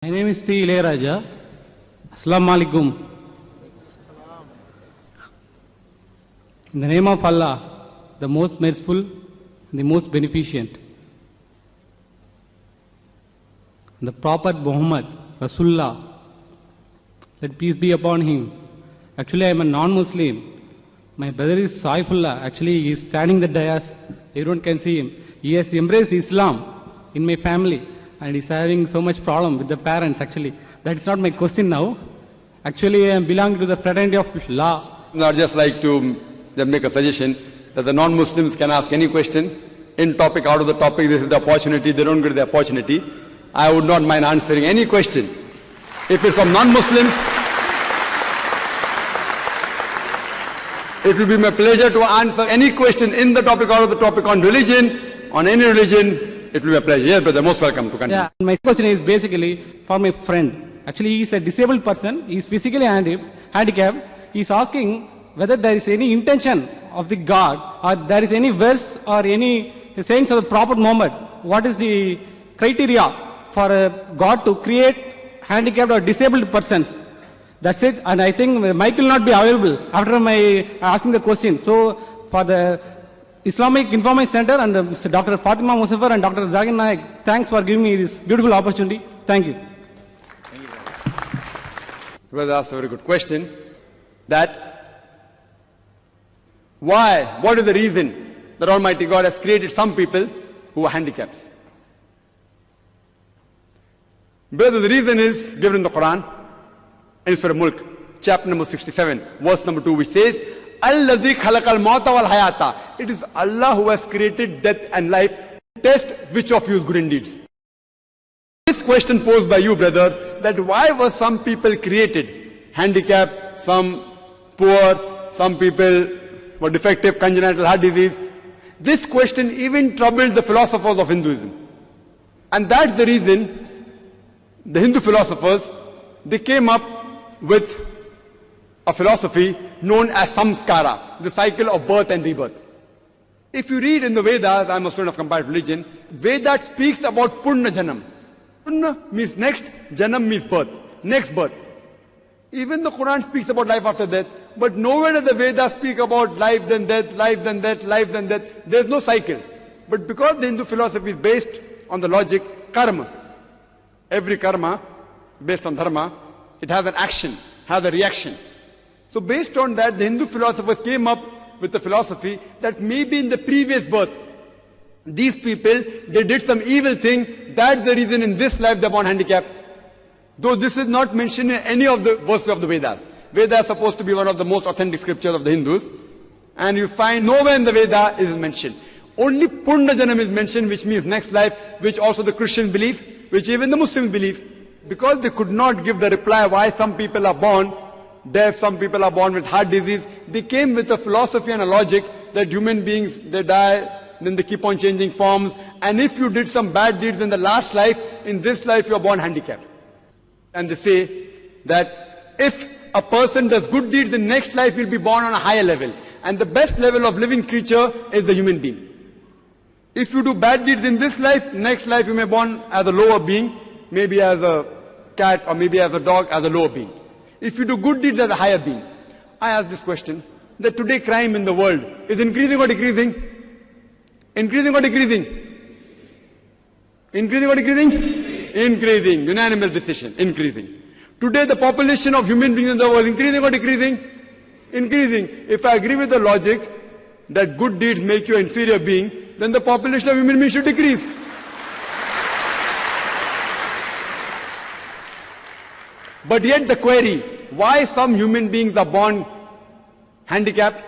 My name is C. Ilayaraja. Assalamu alaikum. In the name of Allah, the most merciful and the most beneficent, the Prophet Muhammad, Rasulullah, let peace be upon him. Actually, I am a non-Muslim. My brother is Saifullah. Actually, he is standing the dais. Everyone can see him. He has embraced Islam in my family, and he's having so much problem with the parents. Actually, that is not my question now. Actually, I belong to the fraternity of law. I'd just like to make a suggestion that the non-Muslims can ask any question, in topic, out of the topic. This is the opportunity. They don't get the opportunity. I would not mind answering any question. If it's from non-Muslim, it will be my pleasure to answer any question in the topic, out of the topic, on religion, on any religion. It will be a pleasure. Yes, brother, most welcome to continue. Yeah, my question is basically for my friend. Actually, he is a disabled person. He is physically handicapped. He is asking whether there is any intention of the God, or there is any verse or any sayings of the Prophet Muhammad. What is the criteria for God to create handicapped or disabled persons? That's it. And I think the mic will not be available after my asking the question. So for the Islamic Information Center and Mr. Dr. Fatima Musaffar and Dr. Zakir Naik, thanks for giving me this beautiful opportunity. Thank you. Well, that's a very good question. That why, what is the reason that Almighty God has created some people who are handicaps? Brother, the reason is given in the Quran, in Surah Mulk, chapter number 67, verse number 2, which says, Allazi khalaqal mauta wal hayata. It is Allah who has created death and life to test which of you is good in deeds. This question posed by you, brother, that why were some people created handicapped, some poor, some people were defective, congenital heart disease. This question even troubled the philosophers of Hinduism. And that's the reason the Hindu philosophers, they came up with a philosophy known as samskara, the cycle of birth and rebirth. If you read in the Vedas, I'm a student of comparative religion, Veda speaks about Purna Janam. Purna means next, Janam means birth, next birth. Even the Quran speaks about life after death, but nowhere does the Vedas speak about life then death, life then death, life then death. There's no cycle. But because the Hindu philosophy is based on the logic karma, every karma based on dharma, it has an action, has a reaction. So based on that, the Hindu philosophers came up with the philosophy that maybe in the previous birth, these people, they did some evil thing. That's the reason in this life they're born handicapped. Though this is not mentioned in any of the verses of the Vedas. Veda is supposed to be one of the most authentic scriptures of the Hindus. And you find nowhere in the Veda is mentioned. Only Purna Janam is mentioned, which means next life, which also the Christians believe, which even the Muslims believe. Because they could not give the reply why some people are born deaf, some people are born with heart disease. They came with a philosophy and a logic that human beings, they die, then they keep on changing forms. And if you did some bad deeds in the last life, in this life you are born handicapped. And they say that if a person does good deeds in next life, he'll be born on a higher level. And the best level of living creature is the human being. If you do bad deeds in this life, next life you may be born as a lower being, maybe as a cat or maybe as a dog, as a lower being. If you do good deeds as a higher being. I ask this question, that today crime in the world is increasing or decreasing? Increasing or decreasing? Increasing or decreasing? Increasing. Unanimous decision. Increasing. Today the population of human beings in the world, increasing or decreasing? Increasing. If I agree with the logic that good deeds make you an inferior being, then the population of human beings should decrease. But yet the query, why some human beings are born handicapped,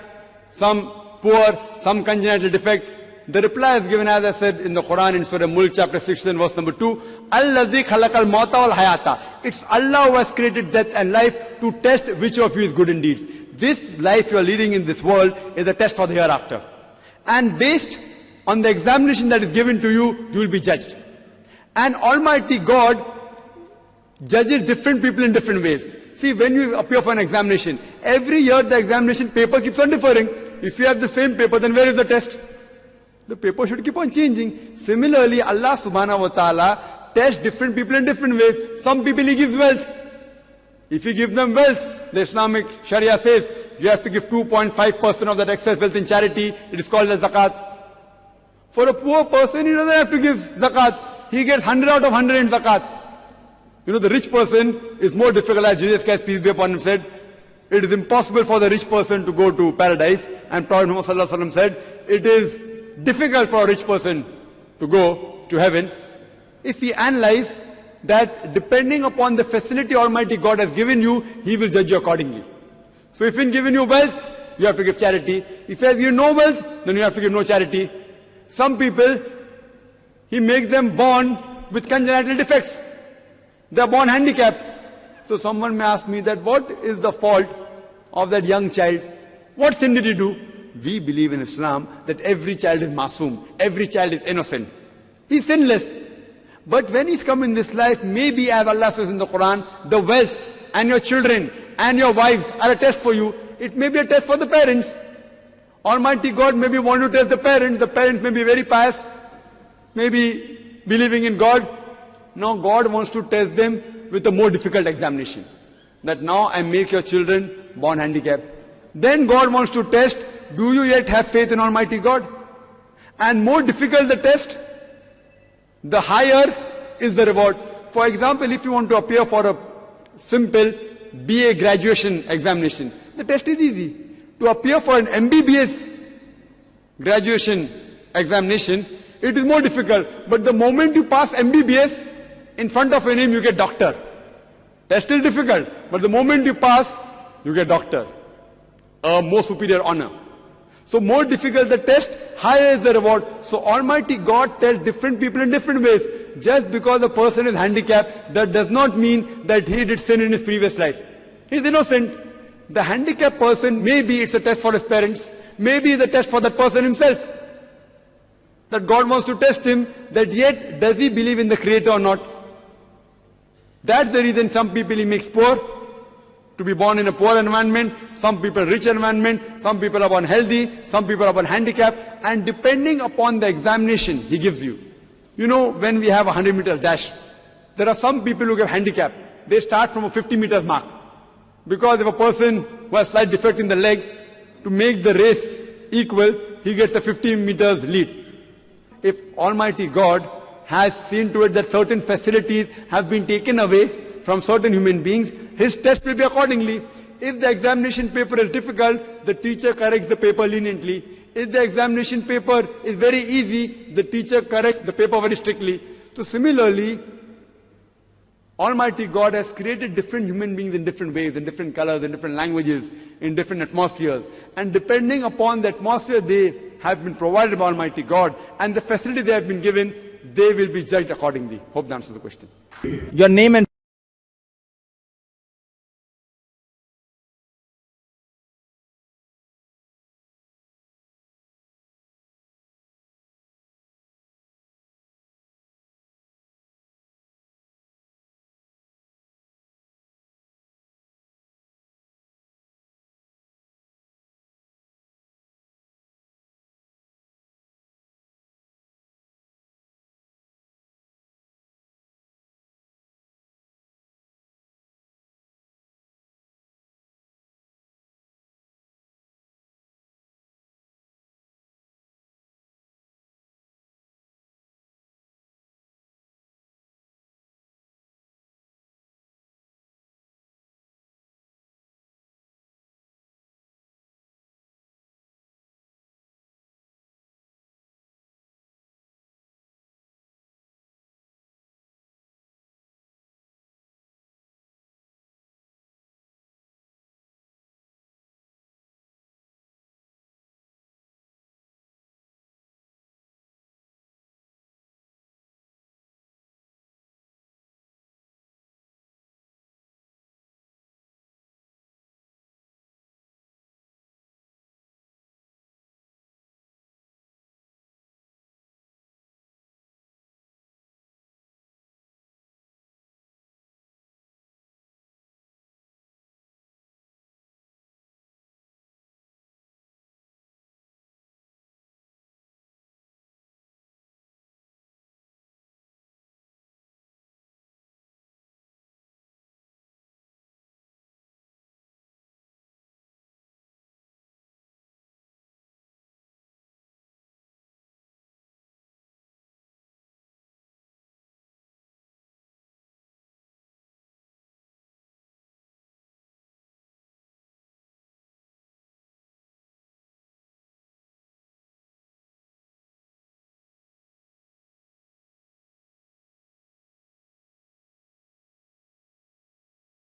some poor, some congenital defect, the reply is given, as I said, in the Quran in Surah Mulk chapter 16 verse number 2, Allazi khalaqal mauta wal hayata. It's Allah who has created death and life to test which of you is good in deeds. This life you are leading in this world is a test for the hereafter. And based on the examination that is given to you, you will be judged. And Almighty God judges different people in different ways. See, when you appear for an examination, every year the examination paper keeps on differing. If you have the same paper, then where is the test? The paper should keep on changing. Similarly, Allah subhanahu wa ta'ala tests different people in different ways. Some people he gives wealth. If he gives them wealth, the Islamic Sharia says you have to give 2.5% of that excess wealth in charity. It is called as zakat. For a poor person, he doesn't have to give zakat. He gets 100 out of 100 in zakat. You know, the rich person is more difficult, as Jesus Christ, peace be upon him, said. It is impossible for the rich person to go to paradise. And Prophet Muhammad said, it is difficult for a rich person to go to heaven. If we analyze that depending upon the facility Almighty God has given you, He will judge you accordingly. So if He's given you wealth, you have to give charity. If He has given no wealth, then you have to give no charity. Some people, He makes them born with congenital defects. They are born handicapped. So someone may ask me that what is the fault of that young child? What sin did he do? We believe in Islam that every child is masoom. Every child is innocent. He's sinless. But when he's come in this life, maybe as Allah says in the Quran, the wealth and your children and your wives are a test for you. It may be a test for the parents. Almighty God maybe want to test the parents. The parents may be very pious, maybe believing in God. Now God wants to test them with a more difficult examination. That now I make your children born handicapped. Then God wants to test, do you yet have faith in Almighty God? And more difficult the test, the higher is the reward. For example, if you want to appear for a simple BA graduation examination, the test is easy. To appear for an MBBS graduation examination, it is more difficult. But the moment you pass MBBS, in front of your name you get doctor. Test is difficult, but the moment you pass, you get doctor. A more superior honor. So more difficult the test, higher is the reward. So Almighty God tests different people in different ways. Just because a person is handicapped, that does not mean that he did sin in his previous life. He is innocent. The handicapped person, maybe it's a test for his parents, maybe it's a test for that person himself. That God wants to test him, that yet does he believe in the Creator or not. That's the reason some people He makes poor, to be born in a poor environment, some people rich environment, some people are born healthy, some people are born handicapped, and depending upon the examination He gives you. You know, when we have a 100 meters dash, there are some people who get handicapped. They start from a 50 meters mark. Because if a person who has slight defect in the leg, to make the race equal, he gets a 50 meters lead. If Almighty God has seen to it that certain facilities have been taken away from certain human beings, His test will be accordingly. If the examination paper is difficult, the teacher corrects the paper leniently. If the examination paper is very easy, the teacher corrects the paper very strictly. So similarly, Almighty God has created different human beings in different ways, in different colors, in different languages, in different atmospheres. And depending upon the atmosphere they have been provided by Almighty God and the facility they have been given, they will be judged accordingly. Hope that answers the question. Your name and